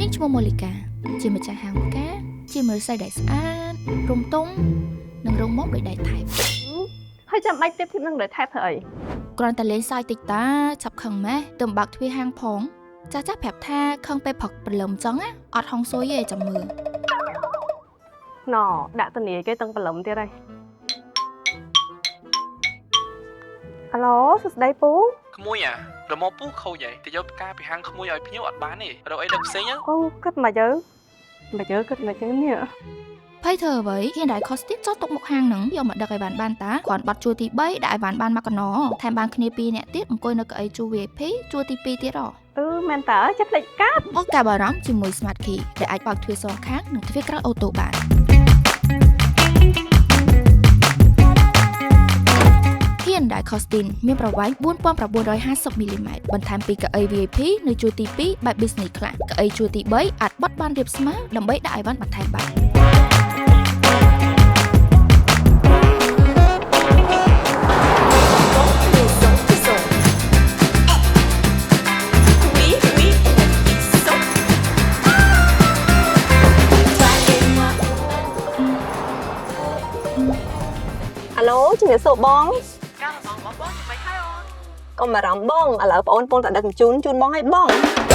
នាងឈ្មោះម៉ូលីកាជាម្ចាស់ហាងផ្កាជាមើលសៃដៃស្អាតរំទុំនិងរងមុំដោយដៃថែបហើយចាំបាច់ទៀតនឹងដោយថែបធ្វើអីគ្រាន់តែលេងសើចតិចតាឆាប់ខឹងម៉េះទៅបាក់ទ្វារហាងផងចាស់ប្រាប់ថាខឹងពេលព្រឹកព្រលឹមចឹងណាអត់ហងស៊ុយទេចាំមើលណ៎ដាក់ទៅនាយគេទាំងព្រលឹមទៀតហើយអាឡូសួស្ដីពូក្មួយរមោពូខូចហីទៅយកផ្កាពីហាងក្មួយឲ្យភ្ញៀវអត់បានទេរកអីដឹកផ្សេងអូគិតមកយើងគិតមកយើងនេះភ័យធ្វើអ្វីហ៊ានដែរខុសទៀតចោះទុកមុខហាងហ្នឹងយកមកដឹកឲ្យបានតាគ្រាន់បាត់ជួរទី3ដាក់ឲ្យបានមកកណោថែមបានគ្នា2នាក់ទៀតអង្គុយនៅកៅអីជួរ VIP ជួរទី2ទៀតមែនតើចិត្តភ្លេចកាត់អូកាបារម្ភជាមួយ Smart Key ដែលអាចបើកទ្វារសងខាងនិងទ្វារក្រៅអូតូបានហ៊ានដែរ Costin មានប្រវែង 4950 មីលីម៉ែត្របន្ថែមពីកៅអី VIP នៅជួរទី2បែប Business Class កៅអីជួរទី3អាចបត់បានរាបស្មើដើម្បីដាក់ឲ្យបានបន្ថែមបានអាឡូជំរាបសួរបងការរបស់បងជំរាបហើយអូនក ុំបារម្ភបងឥឡូវបងតែដឹកជូនបងឲ្យបង